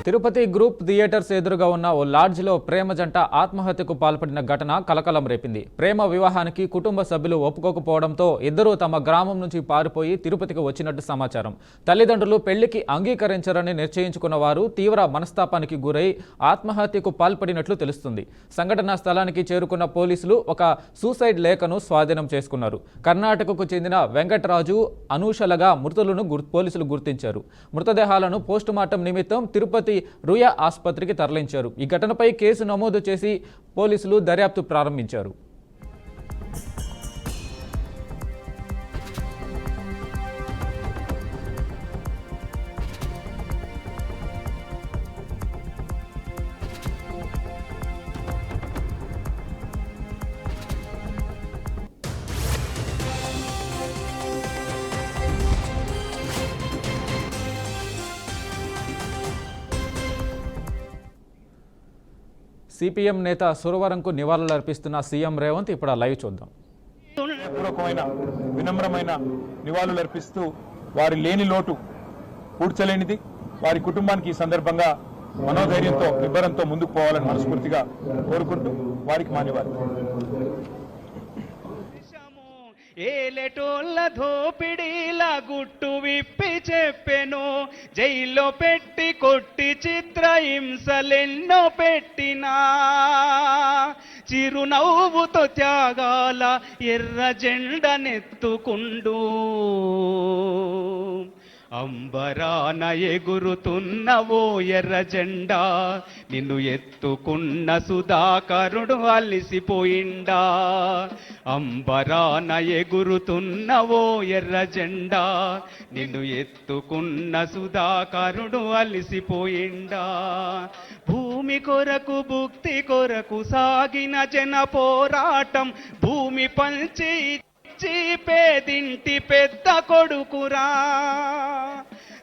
Tirupati group theatres ఎదురుగా ఉన్న ఓ లాడ్జ్లో ప్రేమ జంట ఆత్మహత్యకు పాల్పడిన ఘటన కలకలం రేపింది. ప్రేమ వివాహానికి కుటుంబ సభ్యులు ఒప్పుకోకపోవడంతో ఇద్దరూ తమ గ్రామం నుంచి పారిపోయి తిరుపతికి వచ్చినట్టు సమాచారం. తల్లిదండ్రులు పెళ్లికి అంగీకరించారని నిశ్చయించుకున్న వారు తీవ్ర మనస్తాపానికి గురై ఆత్మహత్యకు పాల్పడినట్లు తెలుస్తుంది. సంఘటనా స్థలానికి చేరుకున్న పోలీసులు ఒక సూసైడ్ లేఖను స్వాధీనం చేసుకున్నారు. కర్ణాటకకు చెందిన వెంకటరాజు, అనూషలగా మృతులను పోలీసులు గుర్తించారు. మృతదేహాలను పోస్టుమార్టం నిమిత్తం తిరుపతి రుయా ఆసుపత్రికి తరలించారు. ఈ ఘటనపై కేసు నమోదు చేసి పోలీసులు దర్యాప్తు ప్రారంభించారు. సిపిఎం నేత సురవరంకు నివాళులర్పిస్తున్న సీఎం రేవంత్ ఇప్పుడు లైవ్ చూద్దాం. పూర్వకమైన వినమ్రమైన నివాళులర్పిస్తూ వారి లేని లోటు పూడ్చలేనిది, వారి కుటుంబానికి ఈ సందర్భంగా మనోధైర్యంతో నిబ్బరంతో ముందుకు పోవాలని మనస్ఫూర్తిగా కోరుకుంటూ వారికి మాన్యవారు. ఏలెటోళ్ళ ధోపిడీల గుట్టు విప్పి చెప్పెను, జైల్లో పెట్టి కొట్టి చిత్రహింసలెన్నో పెట్టినా, చిరునవ్వుతో త్యాగాల ఎర్ర జెండనెత్తుకుండు, అంబరాన ఎగురుతున్నవో ఎర్ర జెండా, నిన్ను ఎత్తుకున్న సుధాకరుడు అలిసిపోయిండా, అంబరాన ఎగురుతున్నవో ఎర్ర జెండా, నిన్ను ఎత్తుకున్న సుధాకరుడు అలిసిపోయిండా. భూమి కొరకు భుక్తి కొరకు సాగిన జన పోరాటం, భూమి పంచి పేదింటి పెద్ద కొడుకురా,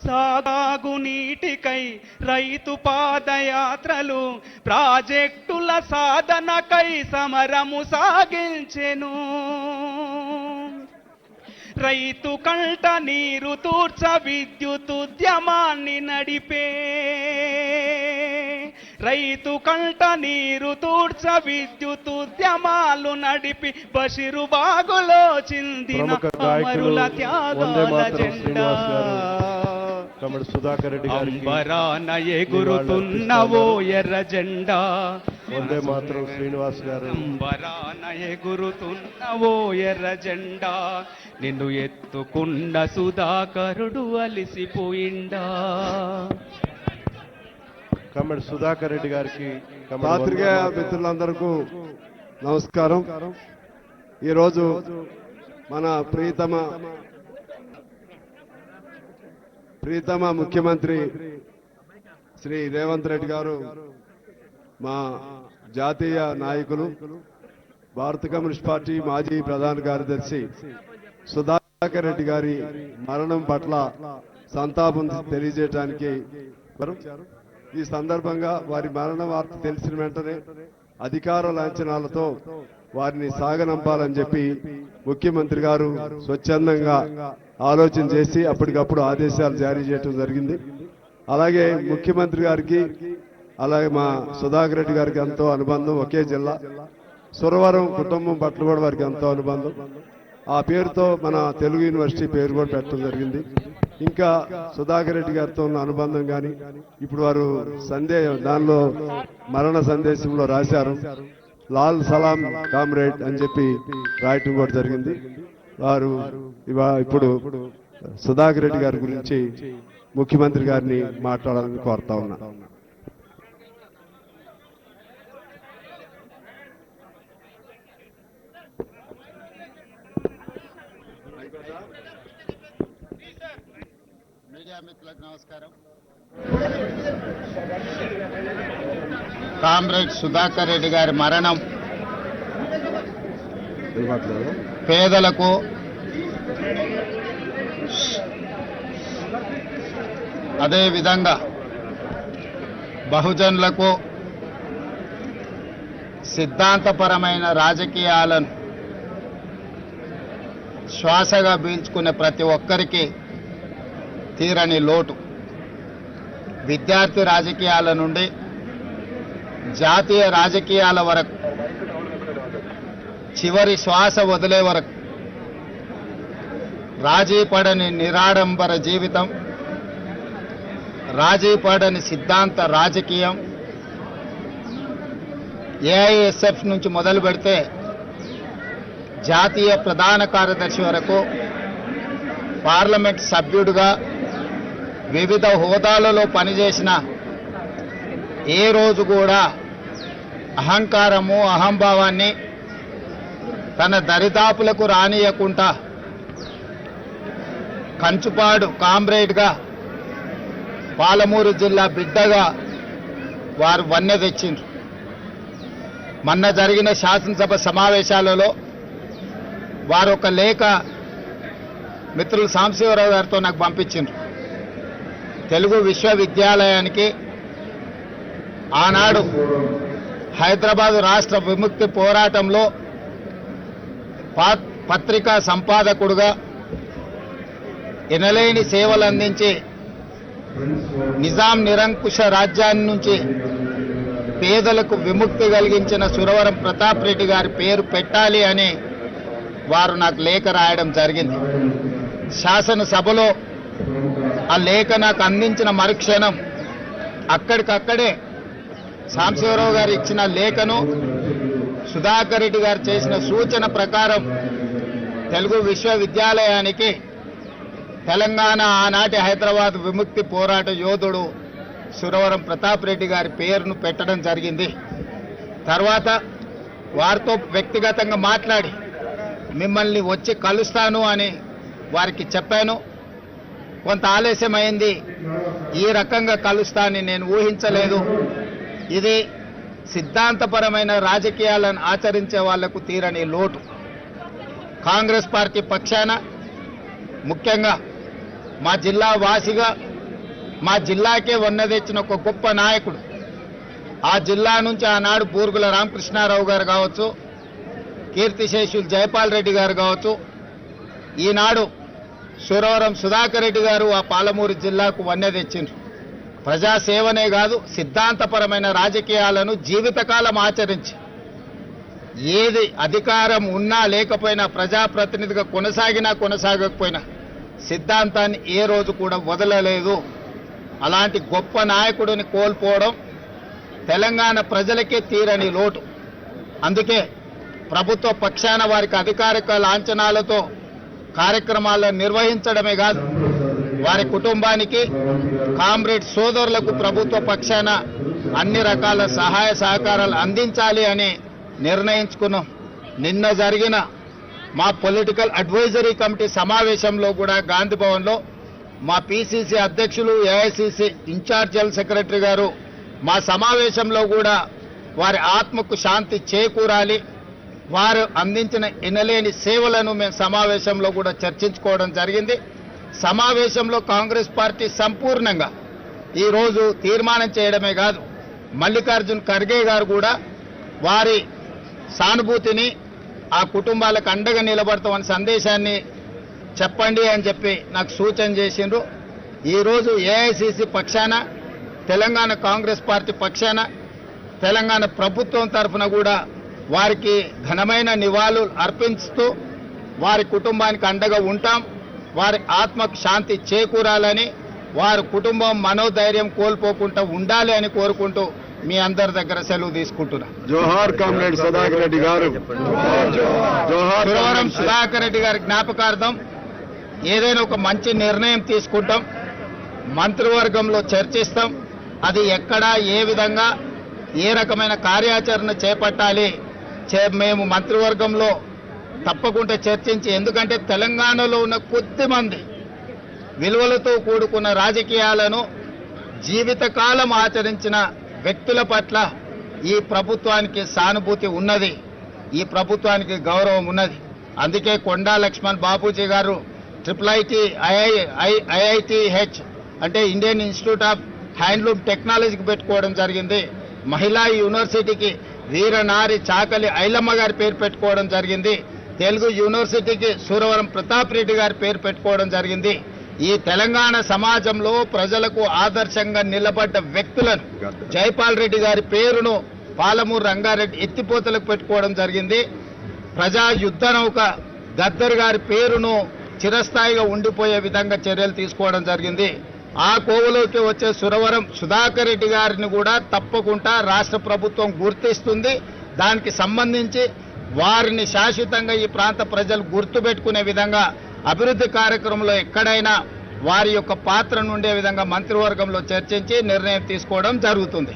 సాగు నీటికై రైతు పాదయాత్రలు, ప్రాజెక్టుల సాధనకై సమరము సాగించెను, రైతు కంట నీరు తూర్చ విద్యుత్ ఉద్యమాన్ని నడిపే, రైతు కంట నీరు తూర్చ విద్యుత్ ఉద్యమాలు నడిపి బషిరు బాగులో చిందిన అమరుల త్యాగాల జెండా, అంబరాన ఎగురుతున్నవో ఎర్ర జెండా, అంబరాన ఎగురుతున్నవో ఎర్ర జెండా, నిన్ను ఎత్తుకున్న సుధాకరుడు అలిసిపోయిండా. కమ్మడి సుధాకర్ రెడ్డి గారికి, పాత్రికేయ మిత్రులందరికీ నమస్కారం. ఈరోజు మన ప్రీతమ ముఖ్యమంత్రి శ్రీ రేవంత్ రెడ్డి గారు, మా జాతీయ నాయకులు, భారత కమ్యూనిస్ట్ పార్టీ మాజీ ప్రధాన కార్యదర్శి సుధాకర్ రెడ్డి గారి మరణం పట్ల సంతాపం తెలియజేయడానికి ఈ సందర్భంగా వారి మరణ వార్త తెలిసిన వెంటనే అధికార లాంఛనాలతో వారిని సాగనంపాలని చెప్పి ముఖ్యమంత్రి గారు స్వచ్ఛందంగా ఆలోచన చేసి అప్పటికప్పుడు ఆదేశాలు జారీ చేయడం జరిగింది. అలాగే ముఖ్యమంత్రి గారికి, అలాగే మా సుధాకర్ రెడ్డి గారికి ఎంతో అనుబంధం, ఒకే జిల్లా, సురవరం కుటుంబం పట్ల కూడా వారికి ఎంతో అనుబంధం. ఆ పేరుతో మన తెలుగు యూనివర్సిటీ పేరు కూడా పెట్టడం జరిగింది. ఇంకా సుధాకర్ రెడ్డి గారితో ఉన్న అనుబంధం కానీ, ఇప్పుడు వారు దానిలో మరణ సందేశంలో రాశారు, లాల్ సలాం కామ్రేడ్ అని చెప్పి రాయటం కూడా జరిగింది. వారు ఇప్పుడు సుధాకర్ రెడ్డి గారి గురించి ముఖ్యమంత్రి గారిని మాట్లాడాలని కోరుతా ఉన్నా. మిత్రులకు నమస్కారం. కామ్రేడ్ సుధాకర్ రెడ్డి గారి మరణం పేదలకు, అదేవిధంగా బహుజనులకు, సిద్ధాంతపరమైన రాజకీయాలను శ్వాసగా పీల్చుకునే ప్రతి ఒక్కరికి తీరని లోటు. విద్యార్థి రాజకీయాల నుండి జాతీయ రాజకీయాల వరకు చివరి శ్వాస వదిలే వరకు రాజీ పడని నిరాడంబర జీవితం, రాజీ పడని సిద్ధాంత రాజకీయం, ఏఐఎస్ఎఫ్ నుంచి మొదలు పెడితే జాతీయ ప్రధాన కార్యదర్శి వరకు పార్లమెంట్ సభ్యుడిగా వివిధ హోదాలలో పనిచేసిన ఏ రోజు కూడా అహంకారము అహంభావాన్ని తన దరిదాపులకు రానియకుండా కంచుపాడు కామ్రేడ్గా పాలమూరు జిల్లా బిడ్డగా వారు వన్నె తెచ్చిండ్రు. మొన్న జరిగిన శాసనసభ సమావేశాలలో వారు ఒక లేఖ మిత్రులు సాంబశివరావు గారితో నాకు పంపించిండ్రు. తెలుగు విశ్వవిద్యాలయానికి ఆనాడు హైదరాబాదు రాష్ట్ర విముక్తి పోరాటంలో పత్రికా సంపాదకుడుగా ఎనలేని సేవలు అందించి నిజాం నిరంకుశ రాజ్యాన్ని నుంచి పేదలకు విముక్తి కలిగించిన సురవరం ప్రతాప్ రెడ్డి గారి పేరు పెట్టాలి అని వారు నాకు లేఖ రాయడం జరిగింది. శాసనసభలో ఆ లేఖ నాకు అందించిన మరుక్షణం అక్కడికక్కడే సాంబశివరావు గారు ఇచ్చిన లేఖను సుధాకర్ రెడ్డి గారు చేసిన సూచన ప్రకారం తెలుగు విశ్వవిద్యాలయానికి తెలంగాణ ఆనాటి హైదరాబాద్ విముక్తి పోరాట యోధుడు సురవరం ప్రతాప్ రెడ్డి గారి పేరును పెట్టడం జరిగింది. తర్వాత వారితో వ్యక్తిగతంగా మాట్లాడి మిమ్మల్ని వచ్చి కలుస్తాను అని వారికి చెప్పాను. కొంత ఆలస్యమైంది. ఈ రకంగా కలుస్తానని నేను ఊహించలేదు. ఇది సిద్ధాంతపరమైన రాజకీయాలను ఆచరించే వాళ్లకు తీరని లోటు. కాంగ్రెస్ పార్టీ పక్షాన ముఖ్యంగా మా జిల్లా వాసిగా మా జిల్లాకే వన్న తెచ్చిన ఒక గొప్ప నాయకుడు, ఆ జిల్లా నుంచి ఆనాడు బూర్గుల రామకృష్ణారావు గారు కావచ్చు, కీర్తిశేషులు జయపాల్ రెడ్డి గారు కావచ్చు, ఈనాడు సురవరం సుధాకర్ రెడ్డి గారు ఆ పాలమూరు జిల్లాకు వన్నె తెచ్చిండ్రు. ప్రజాసేవనే కాదు, సిద్ధాంతపరమైన రాజకీయాలను జీవితకాలం ఆచరించి ఏది అధికారం ఉన్నా లేకపోయినా ప్రజాప్రతినిధిగా కొనసాగినా కొనసాగకపోయినా సిద్ధాంతాన్ని ఏ రోజు కూడా వదలలేదు. అలాంటి గొప్ప నాయకుడిని కోల్పోవడం తెలంగాణ ప్రజలకే తీరని లోటు. అందుకే ప్రభుత్వ పక్షాన వారికి అధికారిక లాంఛనాలతో కార్యక్రమాలను నిర్వహించడమే కాదు, వారి కుటుంబానికి కామ్రేడ్ సోదరులకు ప్రభుత్వ పక్షాన అన్ని రకాల సహాయ సహకారాలు అందించాలి అని నిర్ణయించుకున్నాం. నిన్న జరిగిన మా పొలిటికల్ అడ్వైజరీ కమిటీ సమావేశంలో కూడా గాంధీ భవన్లో మా పిసిసి అధ్యక్షులు, ఏఐసిసి ఇన్ఛార్జ్ జనరల్ సెక్రటరీ గారు మా సమావేశంలో కూడా వారి ఆత్మకు శాంతి చేకూరాలి, వారు అందించిన ఎనలేని సేవలను మేము సమావేశంలో కూడా చర్చించుకోవడం జరిగింది. సమావేశంలో కాంగ్రెస్ పార్టీ సంపూర్ణంగా ఈరోజు తీర్మానం చేయడమే కాదు, మల్లికార్జున్ ఖర్గే గారు కూడా వారి సానుభూతిని ఆ కుటుంబాలకు అండగా నిలబడతామని సందేశాన్ని చెప్పండి అని చెప్పి నాకు సూచన చేసిండ్రు. ఈరోజు ఏఐసిసి పక్షాన, తెలంగాణ కాంగ్రెస్ పార్టీ పక్షాన, తెలంగాణ ప్రభుత్వం తరఫున కూడా వారికి ఘనమైన నివాళులు అర్పిస్తూ వారి కుటుంబానికి అండగా ఉంటాం. వారి ఆత్మకు శాంతి చేకూరాలని, వారి కుటుంబం మనోధైర్యం కోల్పోకుండా ఉండాలి అని కోరుకుంటూ మీ అందరి దగ్గర సెలవు తీసుకుంటున్నా. జోహార్ కామ్రేడ్ సుధాకర్ రెడ్డి గారు. జోహార్ సురవరం సుధాకర్ రెడ్డి గారి జ్ఞాపకార్థం ఏదైనా ఒక మంచి నిర్ణయం తీసుకుంటాం, మంత్రివర్గంలో చర్చిస్తాం. అది ఎక్కడ, ఏ విధంగా, ఏ రకమైన కార్యాచరణ చేపట్టాలి మేము మంత్రివర్గంలో తప్పకుండా చర్చించి, ఎందుకంటే తెలంగాణలో ఉన్న కొద్దిమంది విలువలతో కూడుకున్న రాజకీయాలను జీవితకాలం ఆచరించిన వ్యక్తుల పట్ల ఈ ప్రభుత్వానికి సానుభూతి ఉన్నది, ఈ ప్రభుత్వానికి గౌరవం ఉన్నది. అందుకే కొండా లక్ష్మణ్ బాపూజీ గారు IITH అంటే ఇండియన్ ఇన్స్టిట్యూట్ ఆఫ్ హ్యాండ్లూమ్ టెక్నాలజీకి పెట్టుకోవడం జరిగింది. మహిళా యూనివర్సిటీకి వీరనారి చాకలి ఐలమ్మ గారి పేరు పెట్టుకోవడం జరిగింది. తెలుగు యూనివర్సిటీకి సురవరం ప్రతాప్ రెడ్డి గారి పేరు పెట్టుకోవడం జరిగింది. ఈ తెలంగాణ సమాజంలో ప్రజలకు ఆదర్శంగా నిలబడ్డ వ్యక్తులను జైపాల్ రెడ్డి గారి పేరును పాలమూరు రంగారెడ్డి ఎత్తిపోతలకు పెట్టుకోవడం జరిగింది. ప్రజా యుద్ధ నౌక గద్దర్ గారి పేరును చిరస్థాయిగా ఉండిపోయే విధంగా చర్యలు తీసుకోవడం జరిగింది. ఆ కోవలోకి వచ్చే సురవరం సుధాకర్ రెడ్డి గారిని కూడా తప్పకుండా రాష్ట్ర ప్రభుత్వం గుర్తిస్తుంది. దానికి సంబంధించి వారిని శాశ్వతంగా ఈ ప్రాంత ప్రజలు గుర్తుపెట్టుకునే విధంగా అభివృద్ధి కార్యక్రమంలో ఎక్కడైనా వారి యొక్క పాత్రను ఉండే విధంగా మంత్రివర్గంలో చర్చించి నిర్ణయం తీసుకోవడం జరుగుతుంది.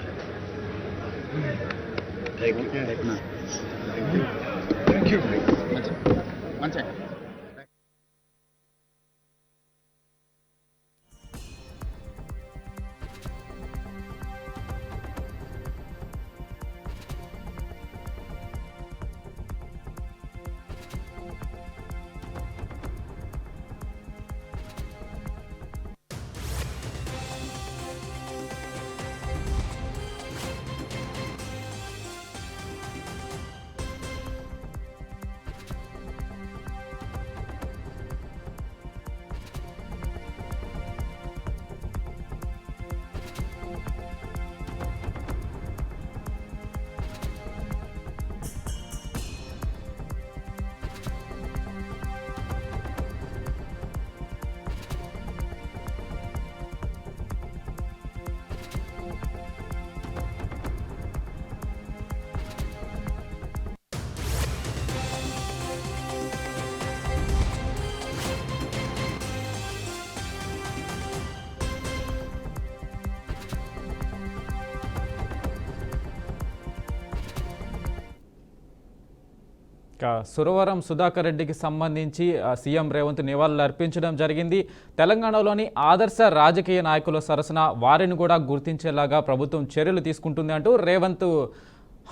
సురవరం సుధాకర్ రెడ్డికి సంబంధించి సీఎం రేవంత్ నివాళులు అర్పించడం జరిగింది. తెలంగాణలోని ఆదర్శ రాజకీయ నాయకుల సరసన వారిని కూడా గుర్తించేలాగా ప్రభుత్వం చర్యలు తీసుకుంటుంది అంటూ రేవంత్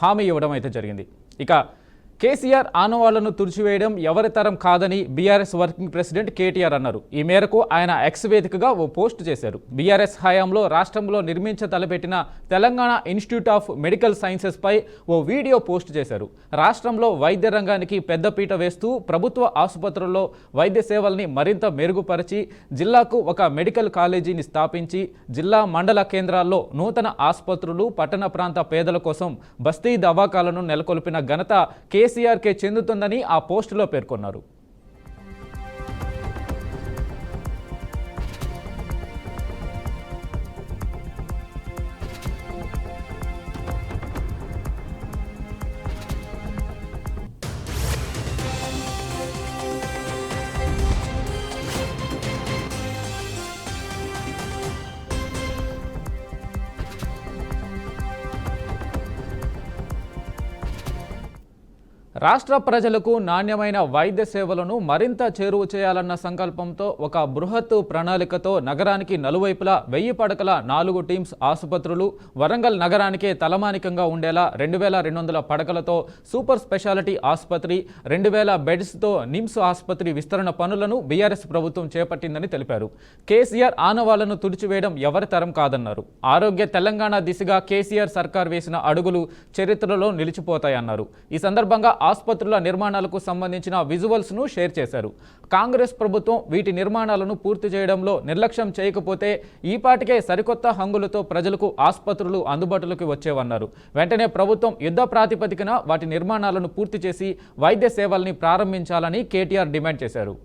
హామీ ఇవ్వడం అయితే జరిగింది. ఇక కేసీఆర్ ఆనవాళ్లను తుడిచివేయడం ఎవరి తరం కాదని బీఆర్ఎస్ వర్కింగ్ ప్రెసిడెంట్ కేటీఆర్ అన్నారు. ఈ మేరకు ఆయన ఎక్స్ వేదికగా ఓ పోస్ట్ చేశారు. బీఆర్ఎస్ హయాంలో రాష్ట్రంలో తలపెట్టిన Telangana institute of medical sciences పై ఓ వీడియో పోస్ట్ చేశారు. రాష్ట్రంలో వైద్య రంగానికి పెద్దపీట వేస్తూ ప్రభుత్వ ఆసుపత్రుల్లో వైద్య సేవల్ని మరింత మెరుగుపరిచి జిల్లాకు ఒక మెడికల్ కాలేజీని స్థాపించి జిల్లా మండల కేంద్రాల్లో నూతన ఆసుపత్రులు పట్టణ ప్రాంత పేదల కోసం బస్తీ దవాఖాలను నెలకొల్పిన ఘనత కేసీఆర్కే చెందుతుందని ఆ పోస్టులో పేర్కొన్నారు. రాష్ట్ర ప్రజలకు నాణ్యమైన వైద్య సేవలను మరింత చేరువ చేయాలన్న సంకల్పంతో ఒక బృహత్ ప్రణాళికతో నగరానికి నలువైపులా 1000 పడకల 4 టీమ్స్ ఆసుపత్రులు, వరంగల్ నగరానికే తలమానికంగా ఉండేలా 2200 పడకలతో సూపర్ స్పెషాలిటీ ఆసుపత్రి, 2000 బెడ్స్తో నిమ్స్ ఆసుపత్రి విస్తరణ పనులను బీఆర్ఎస్ ప్రభుత్వం చేపట్టిందని తెలిపారు. కేసీఆర్ ఆనవాళ్లను తుడిచివేయడం ఎవరి తరం కాదన్నారు. ఆరోగ్య తెలంగాణ దిశగా కేసీఆర్ సర్కార్ వేసిన అడుగులు చరిత్రలో నిలిచిపోతాయన్నారు. ఈ సందర్భంగా ఆసుపత్రుల నిర్మాణాలకు సంబంధించిన విజువల్స్ ను షేర్ చేశారు. కాంగ్రెస్ ప్రభుత్వం వీటి నిర్మాణాలను పూర్తి చేయడంలో నిర్లక్ష్యం చేయకపోతే ఈపాటికే సరికొత్త హంగులతో ప్రజలకు ఆసుపత్రులు అందుబాటులోకి వచ్చేవన్నారు. వెంటనే ప్రభుత్వం యుద్ధ ప్రాతిపదికన వాటి నిర్మాణాలను పూర్తి చేసి వైద్య సేవల్ని ప్రారంభించాలని కేటీఆర్ డిమాండ్ చేశారు.